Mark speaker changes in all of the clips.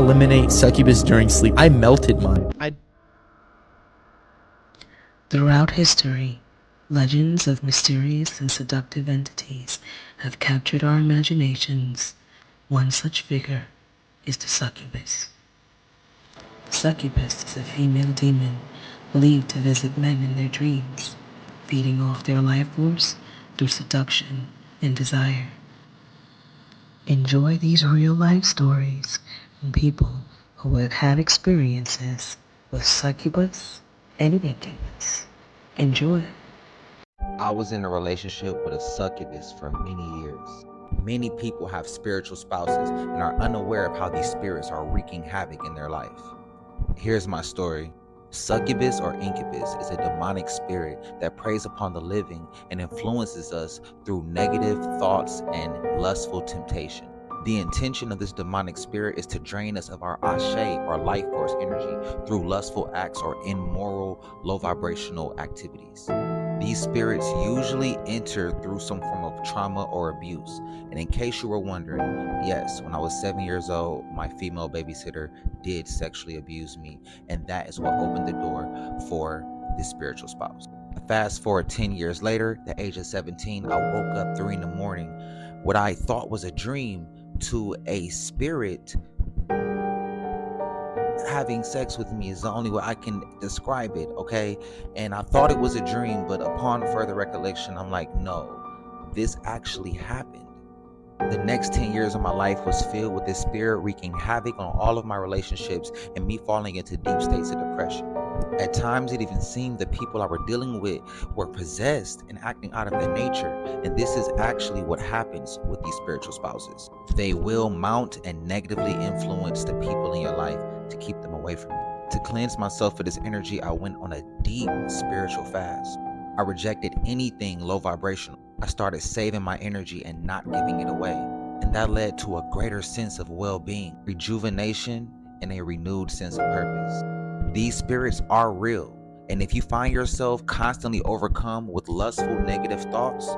Speaker 1: eliminate succubus during sleep. I melted mine.
Speaker 2: Throughout history, legends of mysterious and seductive entities have captured our imaginations. One such figure is the succubus. Succubus is a female demon believed to visit men in their dreams, feeding off their life force through seduction and desire. Enjoy these real-life stories from people who have had experiences with succubus and incubus. Enjoy.
Speaker 3: I was in a relationship with a succubus for many years. Many people have spiritual spouses and are unaware of how these spirits are wreaking havoc in their life. Here's my story. Succubus or incubus is a demonic spirit that preys upon the living and influences us through negative thoughts and lustful temptation. The intention of this demonic spirit is to drain us of our ashe or life force energy through lustful acts or immoral, low vibrational activities. These spirits usually enter through some form of trauma or abuse. And in case you were wondering, yes, when I was 7 years old, my female babysitter did sexually abuse me, and that is what opened the door for this spiritual spouse. Fast forward 10 years later, the age of 17, I woke up 3 in the morning, what I thought was a dream, to a spirit having sex with me is the only way I can describe it, okay? And I thought it was a dream, but upon further recollection, I'm like, no, this actually happened. The next 10 years of my life was filled with this spirit wreaking havoc on all of my relationships and me falling into deep states of depression. At times, it even seemed the people I were dealing with were possessed and acting out of their nature. And this is actually what happens with these spiritual spouses. They will mount and negatively influence the people in your life to keep them away from you. To cleanse myself of this energy, I went on a deep spiritual fast. I rejected anything low vibrational. I started saving my energy and not giving it away. And that led to a greater sense of well-being, rejuvenation, and a renewed sense of purpose. These spirits are real, and if you find yourself constantly overcome with lustful negative thoughts,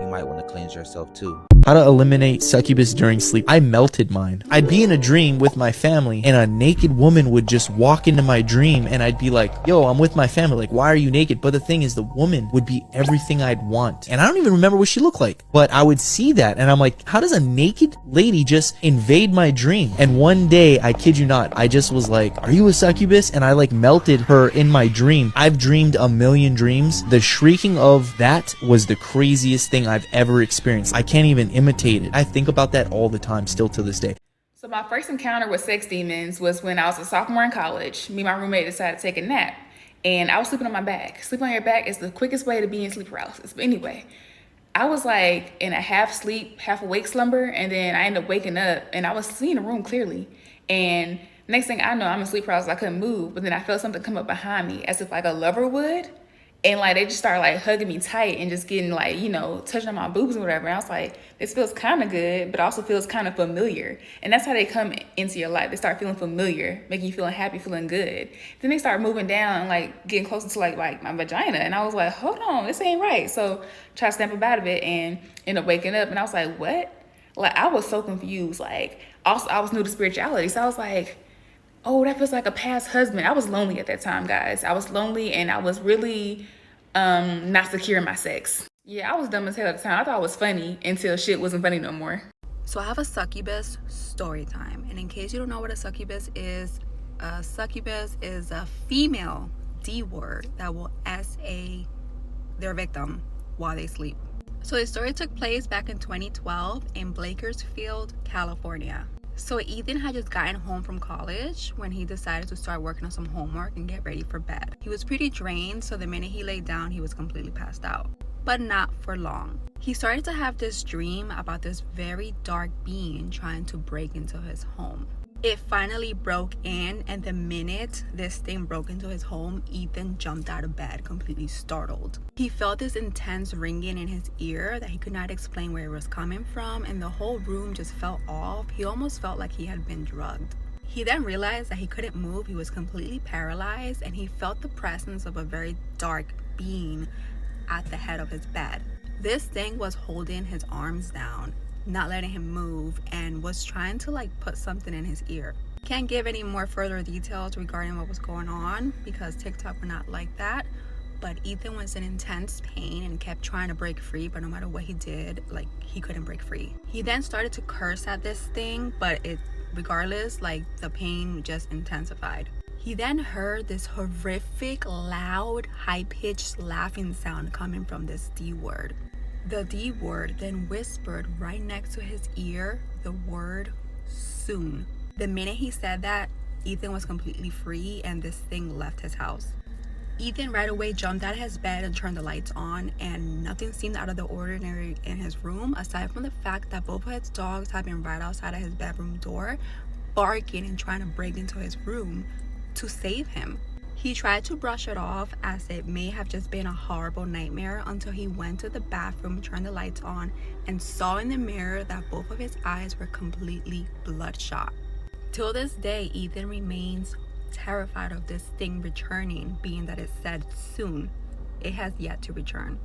Speaker 3: you might want to cleanse yourself too.
Speaker 1: How to eliminate succubus during sleep. I melted mine. I'd be in a dream with my family and a naked woman would just walk into my dream and I'd be like, yo, I'm with my family. Like, why are you naked? But the thing is, the woman would be everything I'd want. And I don't even remember what she looked like, but I would see that and I'm like, how does a naked lady just invade my dream? And one day, I kid you not, I just was like, are you a succubus? And I like melted her in my dream. I've dreamed a million dreams. The shrieking of that was the craziest thing I've ever experienced. I can't even imitate it. I think about that all the time, still to this day.
Speaker 4: So my first encounter with sex demons was when I was a sophomore in college. Me and my roommate decided to take a nap, and I was sleeping on my back. Sleeping on your back is the quickest way to be in sleep paralysis. But anyway, I was like in a half sleep, half awake slumber, and then I ended up waking up, and I was seeing the room clearly. And next thing I know, I'm in sleep paralysis. I couldn't move, but then I felt something come up behind me, as if like a lover would. And like they just started like hugging me tight and just getting like, you know, touching on my boobs and whatever. And I was like, this feels kind of good, but also feels kind of familiar. And that's how they come into your life. They start feeling familiar, making you feeling happy, feeling good. Then they start moving down, like getting closer to like my vagina. And I was like, hold on, this ain't right. So try to snap out of it and end up waking up. And I was like, what? Like I was so confused. Like also I was new to spirituality. So I was like, oh, that feels like a past husband. I was lonely at that time, guys. I was lonely and I was really not secure in my sex. Yeah, I was dumb as hell at the time. I thought it was funny until shit wasn't funny no more.
Speaker 5: So I have a succubus story time. And in case you don't know what a succubus is a female D word that will SA their victim while they sleep. So the story took place back in 2012 in Bakersfield, California. So Ethan had just gotten home from college when he decided to start working on some homework and get ready for bed. He was pretty drained, so the minute he laid down, he was completely passed out. But not for long. He started to have this dream about this very dark being trying to break into his home. It finally broke in, and the minute this thing broke into his home, Ethan jumped out of bed completely startled. He felt this intense ringing in his ear that he could not explain where it was coming from, and the whole room just felt off. He almost felt like he had been drugged. He then realized that he couldn't move, he was completely paralyzed, and he felt the presence of a very dark being at the head of his bed. This thing was holding his arms down, not letting him move, and was trying to like put something in his ear. Can't give any more further details regarding what was going on because TikTok would not like that. But Ethan was in intense pain and kept trying to break free, but no matter what he did, like, he couldn't break free. He then started to curse at this thing, but regardless, like, the pain just intensified. He then heard this horrific, loud, high-pitched laughing sound coming from this D word. The D word then whispered right next to his ear the word soon. The minute he said that, Ethan was completely free and this thing left his house. Ethan right away jumped out of his bed and turned the lights on, and nothing seemed out of the ordinary in his room aside from the fact that both of his dogs had been right outside of his bedroom door, barking and trying to break into his room to save him. He tried to brush it off as it may have just been a horrible nightmare until he went to the bathroom, turned the lights on, and saw in the mirror that both of his eyes were completely bloodshot. Till this day, Ethan remains terrified of this thing returning, being that it said soon. It has yet to return.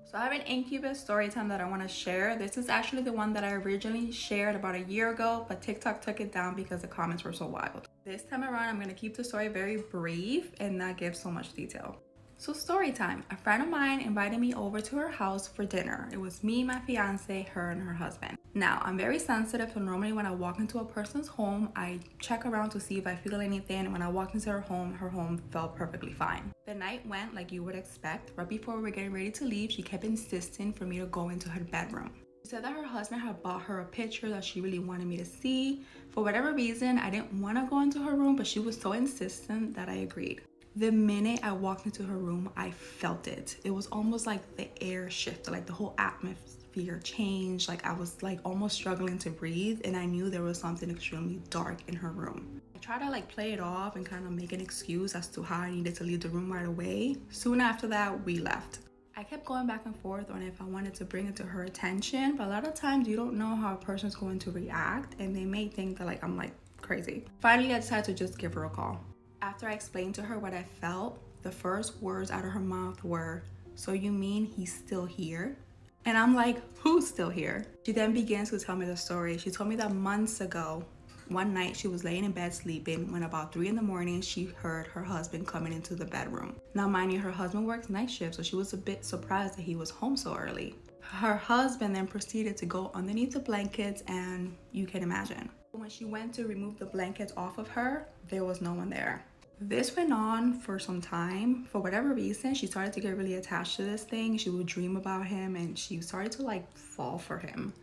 Speaker 5: So I have an Incubus story time that I want to share. This is actually the one that I originally shared about a year ago, but TikTok took it down because the comments were so wild. This time around, I'm going to keep the story very brief and not give so much detail. So story time. A friend of mine invited me over to her house for dinner. It was me, my fiance, her, and her husband. Now, I'm very sensitive, so normally when I walk into a person's home, I check around to see if I feel anything. And when I walked into her home felt perfectly fine. The night went like you would expect. Right before we were getting ready to leave, she kept insisting for me to go into her bedroom. She said that her husband had bought her a picture that she really wanted me to see. For whatever reason, I didn't want to go into her room, but she was so insistent that I agreed. The minute I walked into her room, I felt it. It was almost like the air shifted, like the whole atmosphere changed. Like I was like almost struggling to breathe, and I knew there was something extremely dark in her room. I tried to like play it off and kind of make an excuse as to how I needed to leave the room right away. Soon after that, we left. I kept going back and forth on if I wanted to bring it to her attention, but a lot of times you don't know how a person's going to react, and they may think that like I'm like crazy. Finally, I decided to just give her a call. After I explained to her what I felt, the first words out of her mouth were, "So you mean he's still here?" And I'm like, who's still here? She then begins to tell me the story. She told me that months ago, one night she was laying in bed sleeping when about 3 in the morning, she heard her husband coming into the bedroom. Now, mind you, her husband works night shift, so she was a bit surprised that he was home so early. Her husband then proceeded to go underneath the blankets, and you can imagine. When she went to remove the blankets off of her, there was no one there. This went on for some time. For whatever reason, she started to get really attached to this thing. She would dream about him, and she started to like fall for him.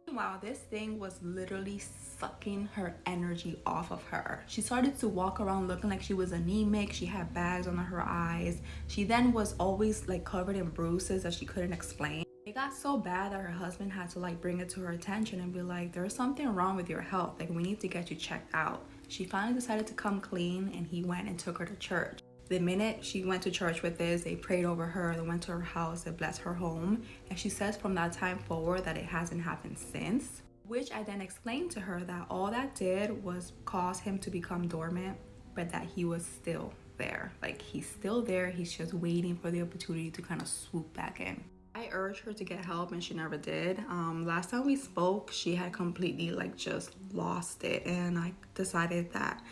Speaker 5: Meanwhile, this thing was literally sucking her energy off of her. She started to walk around looking like she was anemic. She had bags under her eyes. She then was always like covered in bruises that she couldn't explain. It got so bad that her husband had to like bring it to her attention and be like, "There's something wrong with your health. Like, we need to get you checked out." She finally decided to come clean, and he went and took her to church. The minute she went to church with this, they prayed over her, they went to her house, they blessed her home. And she says from that time forward that it hasn't happened since. Which I then explained to her that all that did was cause him to become dormant, but that he was still there. Like, he's still there, he's just waiting for the opportunity to kind of swoop back in. I urged her to get help, and she never did. Last time we spoke, she had completely like just lost it, and I decided that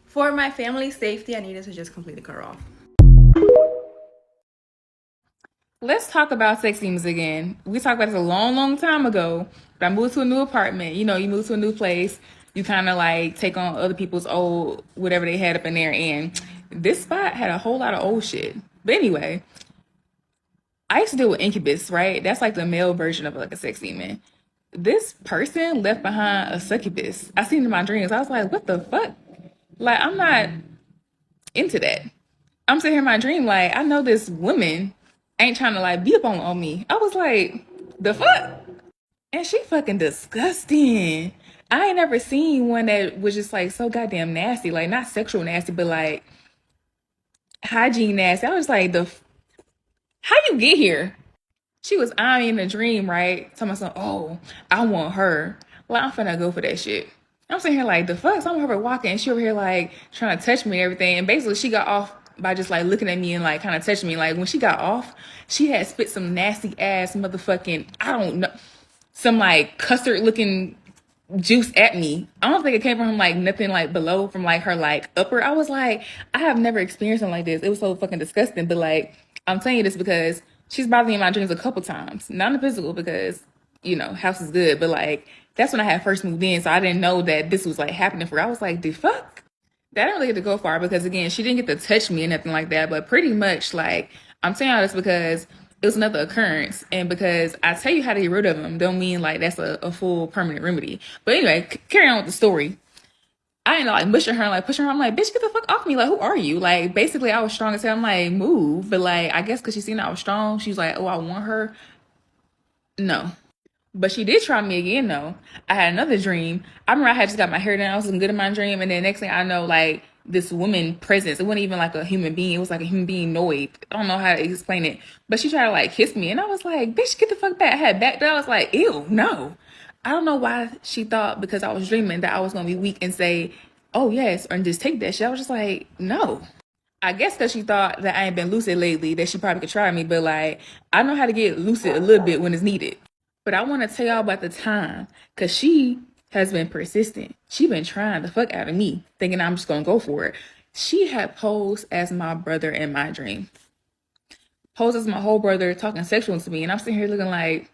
Speaker 5: for my family's safety, I needed to just completely cut her off.
Speaker 4: Let's talk about sex demons again. We talked about this a long time ago, but I moved to a new apartment. You know, you move to a new place, you kind of like take on other people's old whatever they had up in there, and this spot had a whole lot of old shit. But anyway, I used to deal with Incubus, right? That's like the male version of like a sex demon. This person left behind a succubus. I seen it in my dreams. I was like, what the fuck? Like, I'm not into that. I'm sitting here in my dream like, I know this woman ain't trying to like beat up on me. I was like, the fuck? And she fucking disgusting. I ain't never seen one that was just like so goddamn nasty. Like, not sexual nasty, but like hygiene nasty. I was like, how you get here? She was eyeing in a dream, right? Telling myself, oh, I want her. Like, I'm finna go for that shit. I'm sitting here like, the fuck? So I'm over here walking, and she over here like trying to touch me and everything. And basically she got off by just like looking at me and like kind of touching me. Like, when she got off, she had spit some nasty ass motherfucking, I don't know, some like custard looking juice at me. I don't think it came from like nothing like below, from like her like upper. I was like, I have never experienced something like this. It was so fucking disgusting. But like, I'm telling you this because she's bothered me in my dreams a couple times. Not in the physical because, you know, house is good. But like, that's when I had first moved in. So I didn't know that this was like happening for her. I was like, the fuck? That didn't really get to go far because again, she didn't get to touch me or nothing like that. But pretty much like, I'm saying all this because it was another occurrence, and because I tell you how to get rid of them don't mean like that's a full permanent remedy. But anyway, carry on with the story. I ain't like mushing her, like pushing her. I'm like, bitch, get the fuck off me. Like, who are you? Like, basically, I was strong as hell. I'm like, move. But like, I guess because she seen I was strong, she was like, oh, I want her. No. But she did try me again, though. I had another dream. I remember I had just got my hair done. I was looking good in my dream. And then next thing I know, like, this woman presence. It wasn't even like a human being. It was like a human being noid. I don't know how to explain it. But she tried to, like, kiss me. And I was like, bitch, get the fuck back. I had back there. I was like, ew, no. I don't know why she thought because I was dreaming that I was going to be weak and say, oh, yes, or just take that shit. I was just like, no. I guess because she thought that I ain't been lucid lately, that she probably could try me. But, like, I know how to get lucid a little bit when it's needed. But I want to tell y'all about the time, because she has been persistent. She been trying the fuck out of me, thinking I'm just going to go for it. She had posed as my brother in my dream. Posed as my whole brother, talking sexual to me. And I'm sitting here looking like,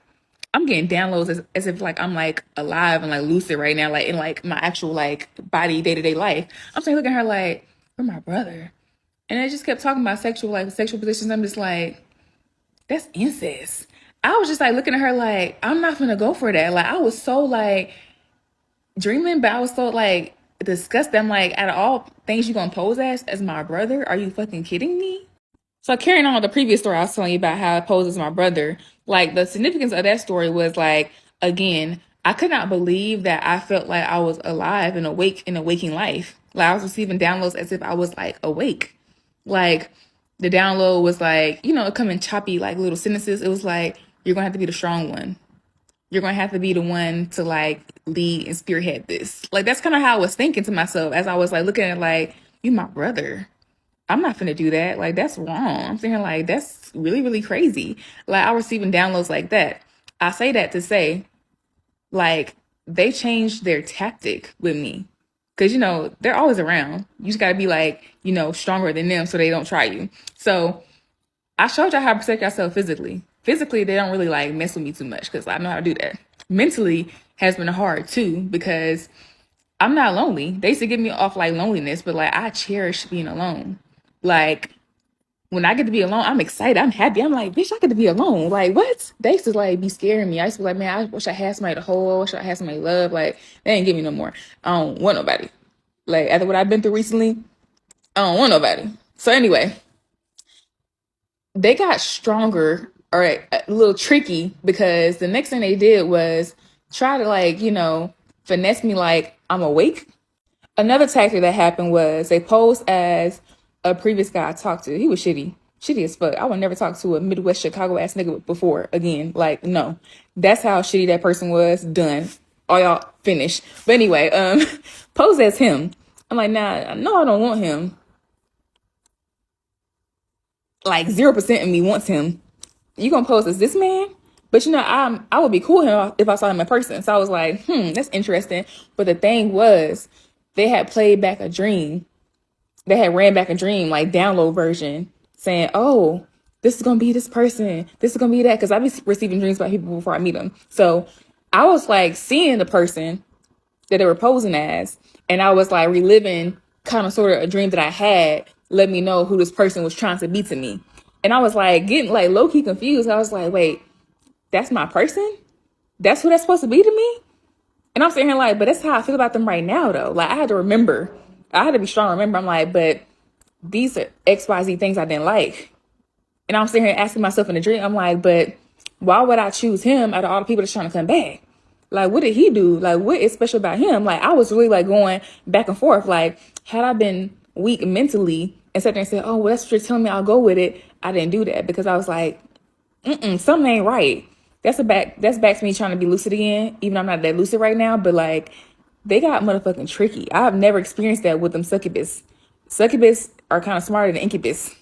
Speaker 4: I'm getting downloads as if like I'm like alive and like lucid right now, like in like my actual like body day-to-day life. I'm sitting looking at her like, you're my brother. And I just kept talking about sexual positions. I'm just like, that's incest. I was just like looking at her like, I'm not gonna go for that. Like, I was so like dreaming, but I was so like disgusted. I'm like, out of all things you gonna pose as my brother, are you fucking kidding me? So carrying on with the previous story I was telling you about how I posed as my brother, like the significance of that story was like, again, I could not believe that I felt like I was alive and awake in a waking life. Like I was receiving downloads as if I was like awake. Like the download was like, you know, it come in choppy like little sentences. It was like, you're going to have to be the strong one. You're going to have to be the one to like lead and spearhead this. Like, that's kind of how I was thinking to myself as I was like looking at like, you my brother. I'm not finna do that. Like, that's wrong. I'm thinking like, that's really, really crazy. Like, I was receiving downloads like that. I say that to say, like, they changed their tactic with me. Because, you know, they're always around. You just got to be like, you know, stronger than them so they don't try you. So I showed y'all how to protect yourself physically. Physically, they don't really like mess with me too much because I know how to do that. Mentally has been hard too because I'm not lonely. They used to get me off like loneliness, but like I cherish being alone. Like when I get to be alone, I'm excited. I'm happy. I'm like, bitch, I get to be alone. Like what? They used to like be scaring me. I used to be like, man, I wish I had somebody to hold. I wish I had somebody to love. Like they ain't give me no more. I don't want nobody. Like after what I've been through recently, I don't want nobody. So anyway, they got stronger. All right, a little tricky because the next thing they did was try to like, you know, finesse me like I'm awake. Another tactic that happened was they posed as a previous guy I talked to. He was shitty as fuck. I would never talk to a Midwest Chicago ass nigga before again. Like, no, that's how shitty that person was. Done. All y'all finished. But anyway, posed as him. I'm like, nah, no, I don't want him. Like 0% of me wants him. You gonna pose as this man? But you know, I would be cool with him if I saw him in person. So I was like, that's interesting. But the thing was, they had played back a dream. They had ran back a dream, like download version, saying, oh, this is gonna be this person. This is gonna be that. Because I've been receiving dreams about people before I meet them. So I was like seeing the person that they were posing as, and I was like reliving kind of sort of a dream that I had, let me know who this person was trying to be to me. And I was like getting like low key confused. I was like, wait, that's my person? That's who that's supposed to be to me? And I'm sitting here like, but that's how I feel about them right now though. Like I had to remember, I had to be strong. Remember, I'm like, but these are XYZ things I didn't like. And I'm sitting here asking myself in a dream, I'm like, but why would I choose him out of all the people that's trying to come back? Like, what did he do? Like, what is special about him? Like, I was really like going back and forth. Like, had I been weak mentally and sat there and said, oh, well, that's what you're telling me, I'll go with it. I didn't do that because I was like, something ain't right. That's back to me trying to be lucid again, even though I'm not that lucid right now. But like, they got motherfucking tricky. I've never experienced that with them succubus. Succubus are kind of smarter than incubus.